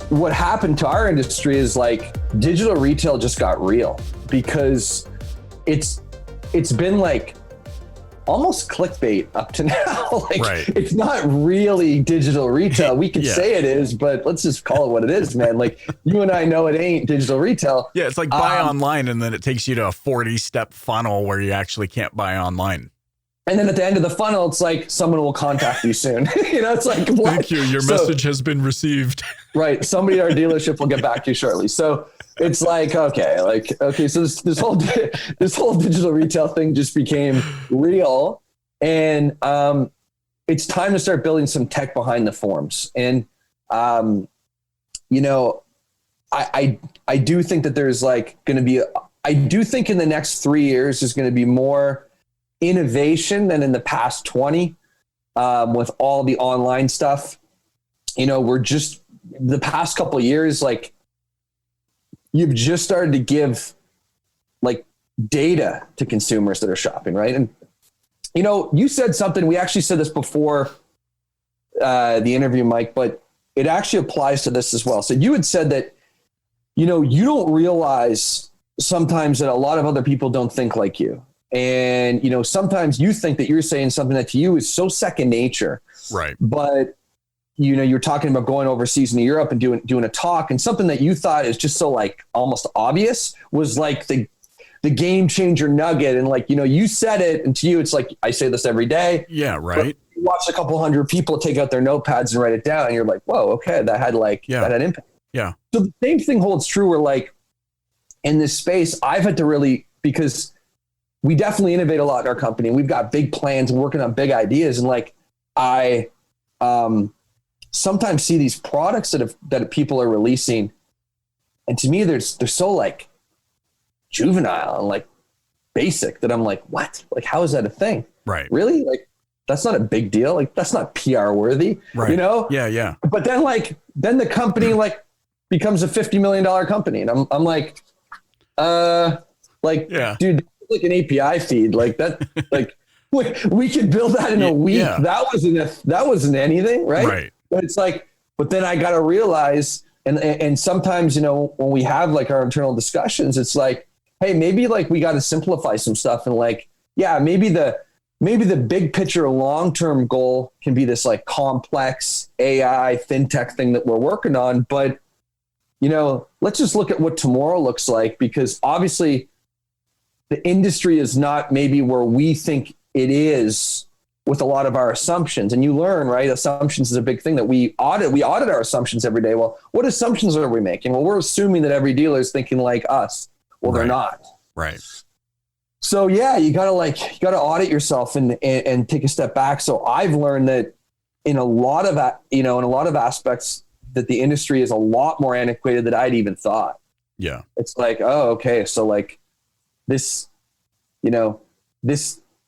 what happened to our industry is like digital retail just got real because it's been like almost clickbait up to now. Like right. It's not really digital retail. We can say it is, but let's just call it what it is, man. Like you and I know it ain't digital retail. Yeah. It's like buy online and then it takes you to a 40-step funnel where you actually can't buy online. And then at the end of the funnel, it's like someone will contact you soon. It's like, what? Thank you. Your message has been received. Right. Somebody at our dealership will get back to you shortly. So it's like, okay. So this whole digital retail thing just became real, and it's time to start building some tech behind the forms. And I do think that there's like going to be. I do think in the next 3 years there's going to be more innovation than in the past 20 with all the online stuff. We're just the past couple of years, like you've just started to give like data to consumers that are shopping. Right. And, you said something, we actually said this before the interview, Mike, but it actually applies to this as well. So you had said that, you don't realize sometimes that a lot of other people don't think like you. And, sometimes you think that you're saying something that to you is so second nature. Right. But, you're talking about going overseas in Europe and doing a talk, and something that you thought is just so like almost obvious was like the game changer nugget. And like, you said it, and to you, it's like, I say this every day. Yeah. Right. You watch a couple hundred people take out their notepads and write it down, and you're like, whoa, okay. That had impact. Yeah. So the same thing holds true where like in this space, I've had to really, because we definitely innovate a lot in our company. We've got big plans and working on big ideas. And like, I sometimes see these products that people are releasing, and to me, they're so like juvenile and like basic that I'm like, what? Like, how is that a thing? Right. Really? Like, that's not a big deal. Like, that's not PR worthy, right. Yeah. Yeah. But then the company like becomes a $50 million company. And I'm like, yeah. Dude, like an API feed like that, like we could build that in a week. Yeah. That wasn't anything. Right. But it's like, but then I got to realize, and sometimes, when we have like our internal discussions, it's like, hey, maybe like we got to simplify some stuff. And like, yeah, maybe the big picture long-term goal can be this like complex AI fintech thing that we're working on. But, let's just look at what tomorrow looks like, because obviously the industry is not maybe where we think it is with a lot of our assumptions. And you learn, right? Assumptions is a big thing that we audit. We audit our assumptions every day. Well, what assumptions are we making? Well, we're assuming that every dealer is thinking like us. Well, they're not. Right. So yeah, you gotta audit yourself and take a step back. So I've learned that in a lot of aspects that the industry is a lot more antiquated than I'd even thought. Yeah. It's like, oh, okay. So like this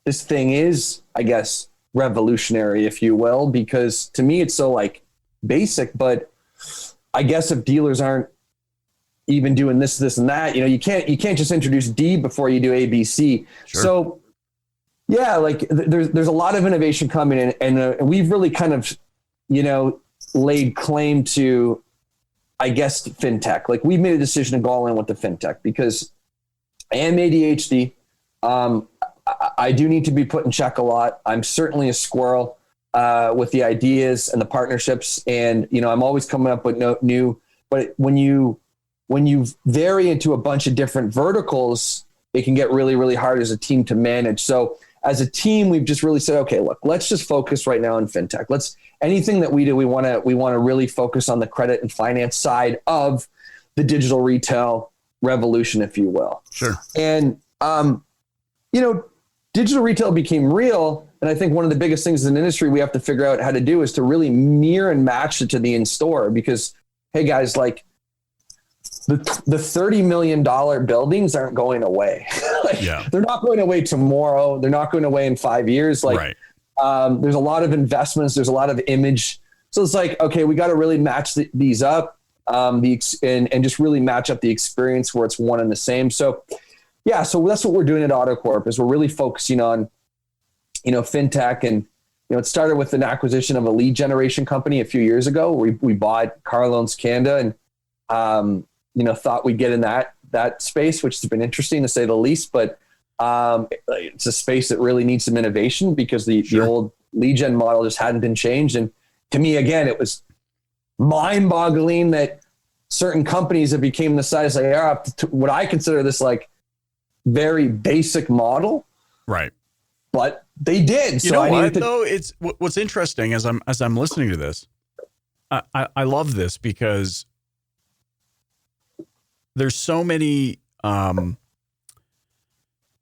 thing is, I guess, revolutionary, if you will, because to me it's so like basic. But I guess if dealers aren't even doing this and that, you can't just introduce D before you do A, B, C. Sure. So yeah, like there's a lot of innovation coming in, and we've really kind of, laid claim to, I guess, fintech. Like we've made a decision to go all in with the fintech because I am ADHD. I do need to be put in check a lot. I'm certainly a squirrel with the ideas and the partnerships, and I'm always coming up with new. But when you vary into a bunch of different verticals, it can get really, really hard as a team to manage. So as a team, we've just really said, okay, look, let's just focus right now on fintech. Anything that we do, we want to really focus on the credit and finance side of the digital retail revolution, if you will. Sure. And digital retail became real. And I think one of the biggest things in the industry we have to figure out how to do is to really mirror and match it to the in-store, because, hey guys, like the $30 million buildings aren't going away. They're not going away tomorrow. They're not going away in 5 years. There's a lot of investments. There's a lot of image. So it's like, okay, we got to really match these up and just really match up the experience where it's one and the same. So yeah, so that's what we're doing at AutoCorp is we're really focusing on, fintech and it started with an acquisition of a lead generation company a few years ago. We bought Car Loans Canada and, thought we'd get in that space, which has been interesting to say the least, but it's a space that really needs some innovation because the old lead gen model just hadn't been changed. And to me, again, it was mind boggling that certain companies that became the size they are, what I consider this like very basic model. Right. But they did. You know what, though? It's what's interesting as I'm listening to this. I love this because there's so many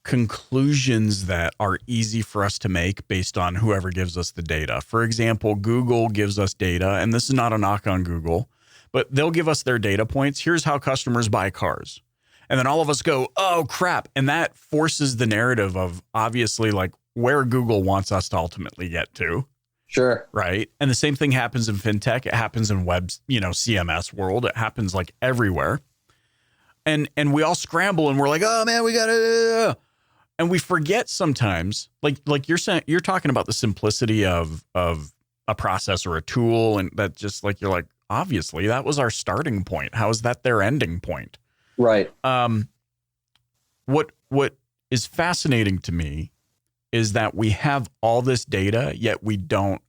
conclusions that are easy for us to make based on whoever gives us the data. For example, Google gives us data, and this is not a knock on Google, but they'll give us their data points. Here's how customers buy cars. And then all of us go, oh, crap. And that forces the narrative of obviously like where Google wants us to ultimately get to. Sure. Right. And the same thing happens in fintech. It happens in web, CMS world. It happens like everywhere. And we all scramble and we're like, oh, man, we got to. And we forget sometimes, like you're saying, you're talking about the simplicity of a process or a tool. And that just like, you're like, obviously, that was our starting point. How is that their ending point? Right. What is fascinating to me is that we have all this data, yet we don't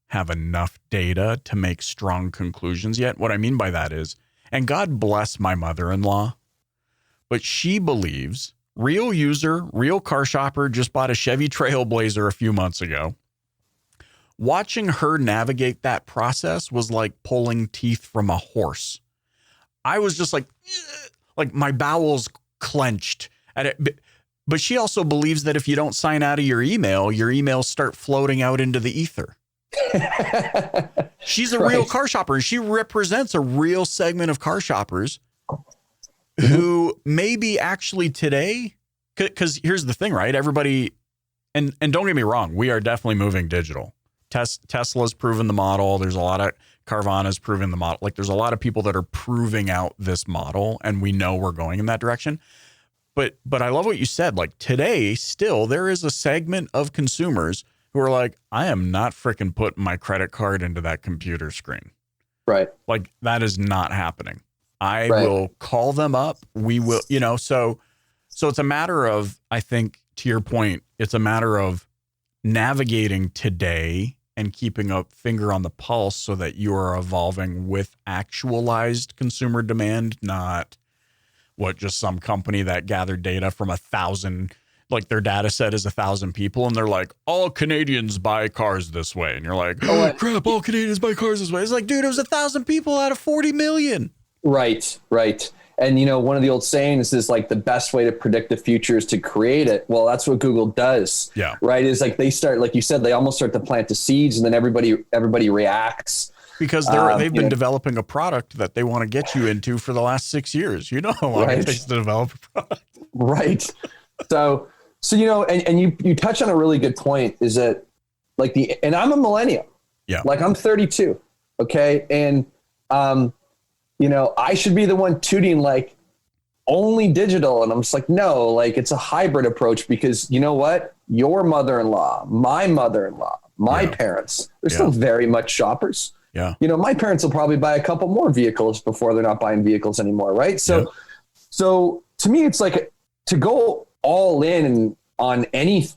have enough data to make strong conclusions yet. What I mean by that is, and God bless my mother-in-law, but she believes, real user, real car shopper, just bought a Chevy Trailblazer a few months ago. Watching her navigate that process was like pulling teeth from a horse. I was just like my bowels clenched at it. But she also believes that if you don't sign out of your emails start floating out into the ether. She's a real car shopper, and she represents a real segment of car shoppers who maybe actually today, because here's the thing, right? Everybody, and don't get me wrong, we are definitely moving digital. Tesla's proven the model. There's a lot of Carvana's proven the model. Like there's a lot of people that are proving out this model, and we know we're going in that direction. But I love what you said. Like today, still, there is a segment of consumers who are like, I am not freaking putting my credit card into that computer screen. Right. Like that is not happening. I will call them up. We will, so it's a matter of, I think to your point, it's a matter of navigating today and keeping a finger on the pulse so that you are evolving with actualized consumer demand, not just some company that gathered data from 1,000, like their data set is 1,000 people. And they're like, all Canadians buy cars this way. And you're like, oh crap, all Canadians buy cars this way. It's like, dude, it was 1,000 people out of 40 million. Right. And, one of the old sayings is like the best way to predict the future is to create it. Well, that's what Google does. Yeah. Right. Is like they start, like you said, they almost start to plant the seeds and then everybody reacts. Because they've been developing a product that they want to get you into for the last 6 years. You know how long it takes to develop a product. Right. So and you touch on a really good point is that like and I'm a millennial. Yeah. Like I'm 32. Okay. And, I should be the one tooting like only digital. And I'm just like, no, like it's a hybrid approach because you know what? Your mother-in-law, my parents, they're still very much shoppers. Yeah. My parents will probably buy a couple more vehicles before they're not buying vehicles anymore. Right. So to me, it's like to go all in on any,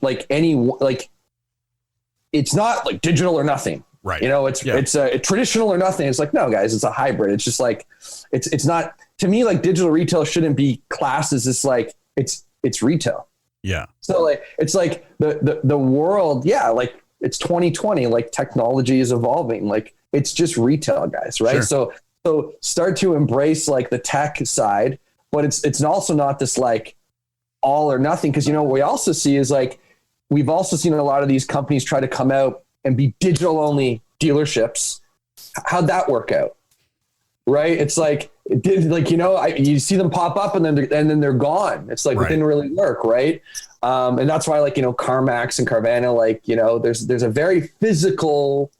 it's not like digital or nothing. Right. It's a traditional or nothing. It's like, no, guys, it's a hybrid. It's just like, it's not, to me, like digital retail shouldn't be classed as this, like it's retail. Yeah. So like, it's like the world. Yeah. Like it's 2020, like technology is evolving. Like it's just retail, guys. Right. Sure. So start to embrace like the tech side, but it's also not this like all or nothing. Cause what we also see is like, we've also seen a lot of these companies try to come out and be digital only dealerships. How'd that work out? Right. It's like, you see them pop up and then they're gone. It's like, it didn't really work. Right. And that's why CarMax and Carvana, there's a very physical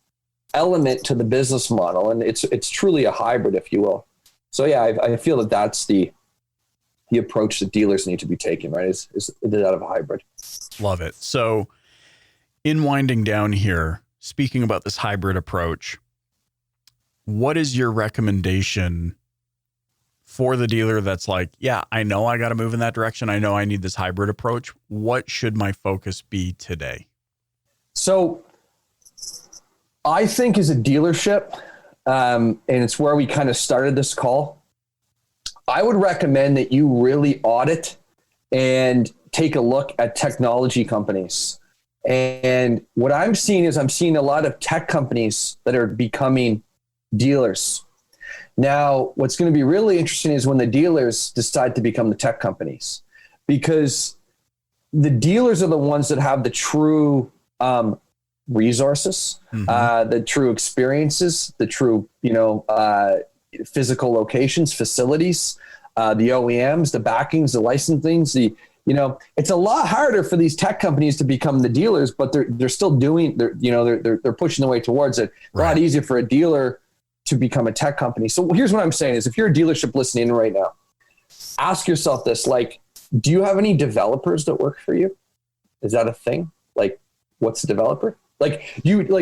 element to the business model, and it's truly a hybrid, if you will. So yeah, I feel that that's the approach that dealers need to be taking, right? Is that of a hybrid. Love it. So In winding down here, speaking about this hybrid approach, what is your recommendation for the dealer that's like, yeah, I know I got to move in that direction. I know I need this hybrid approach. What should my focus be today? So I think as a dealership, and it's where we kind of started this call, I would recommend that you really audit and take a look at technology companies. And what I'm seeing is I'm seeing a lot of tech companies that are becoming dealers. Now, what's going to be really interesting is when the dealers decide to become the tech companies, because the dealers are the ones that have the true resources, the true experiences, the true, physical locations, facilities, the OEMs, the backings, the licensings, it's a lot harder for these tech companies to become the dealers, but they're still doing, they're pushing the way towards it. A lot easier for a dealer to become a tech company. So here's what I'm saying is if you're a dealership listening right now, ask yourself this, like, do you have any developers that work for you? Is that a thing? Like, what's a developer? Like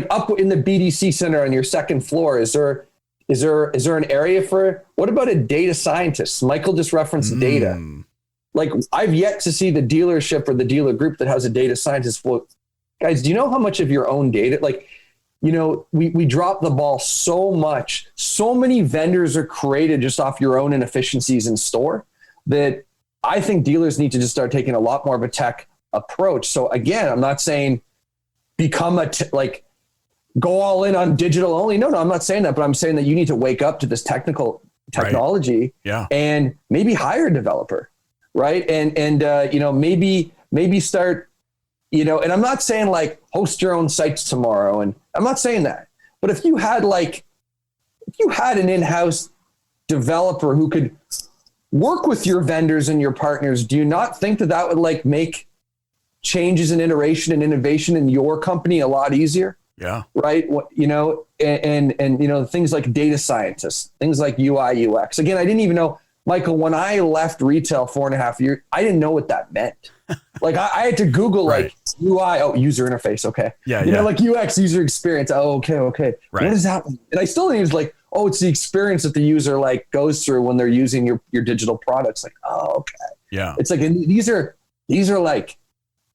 up in the BDC center on your second floor, is there an area for, what about a data scientist? Michael just referenced data. Like, I've yet to see the dealership or the dealer group that has a data scientist. Well, guys, do you know how much of your own data, we drop the ball so much. So many vendors are created just off your own inefficiencies in store that I think dealers need to just start taking a lot more of a tech approach. So again, I'm not saying become go all in on digital only. No, I'm not saying that, but I'm saying that you need to wake up to this technology and maybe hire a developer. Right. And maybe start, and I'm not saying like host your own sites tomorrow. And I'm not saying that, but if you had an in-house developer who could work with your vendors and your partners, do you not think that would make changes in iteration and innovation in your company a lot easier? Yeah. Right. And things like data scientists, things like UI, UX. Again, I didn't even know, Michael, when I left retail 4.5 years, I didn't know what that meant. I had to Google UI, user interface. Okay. Yeah. UX, user experience. Oh, okay. Right. What does that mean? And I still think it's it's the experience that the user goes through when they're using your digital products. Okay. Yeah. It's these are like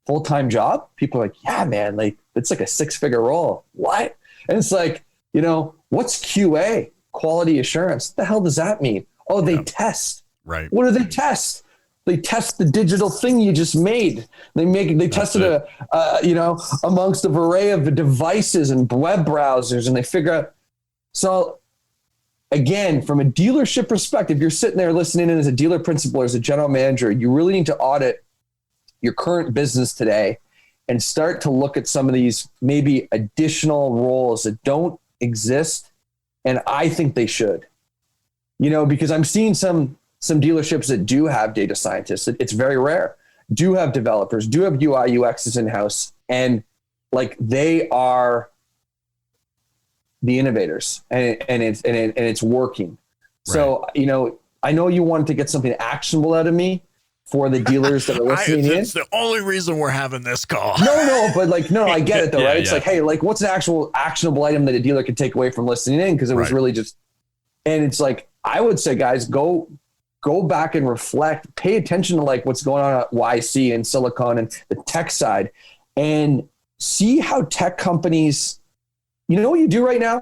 full-time job. People are like, yeah, man, it's like a 6-figure role. What? And it's what's QA? Quality assurance. What the hell does that mean? Oh, they test. Right. What do they test? They test the digital thing you just made. They tested amongst a array of devices and web browsers, and they figure out. So again, from a dealership perspective, you're sitting there listening in as a dealer principal or as a general manager, you really need to audit your current business today and start to look at some of these maybe additional roles that don't exist. And I think they should. Because I'm seeing some dealerships that do have data scientists. It's very rare. Do have developers, do have UI, UXs in-house, and they are the innovators, and it's working. Right. So, I know you wanted to get something actionable out of me for the dealers that are listening in. It's the only reason we're having this call. But I get it though, right? It's hey, what's an actual actionable item that a dealer could take away from listening in? Because it was really just, and it's I would say, guys, go back and reflect, pay attention to what's going on at YC and Silicon and the tech side, and see how tech companies, what you do right now,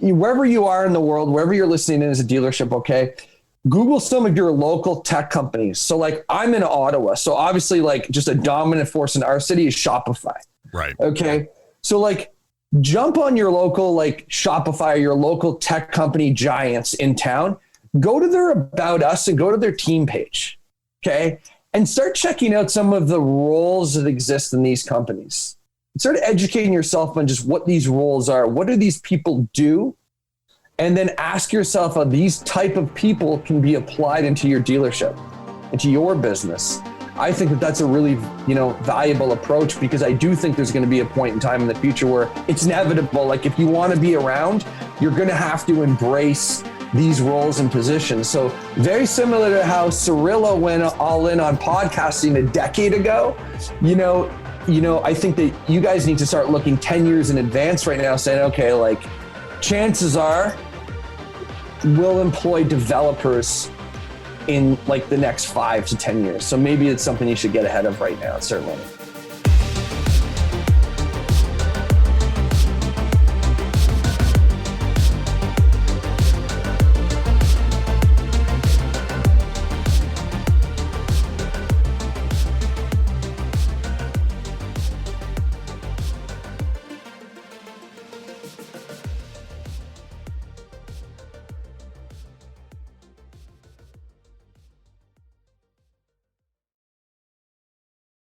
wherever you are in the world, wherever you're listening in as a dealership, okay, Google some of your local tech companies. So I'm in Ottawa. So obviously just a dominant force in our city is Shopify. Right. Okay. So jump on your local Shopify, your local tech company giants in town, go to their About Us and go to their team page. Okay. And start checking out some of the roles that exist in these companies. Start educating yourself on just what these roles are. What do these people do? And then ask yourself how these type of people can be applied into your dealership, into your business. I think that that's a really, valuable approach, because I do think there's going to be a point in time in the future where it's inevitable. If you want to be around, you're going to have to embrace these roles and positions. So very similar to how Cirillo went all in on podcasting a decade ago, I think that you guys need to start looking 10 years in advance right now, saying, okay, like, chances are we'll employ developers in like the next 5 to 10 years. So maybe it's something you should get ahead of right now, certainly.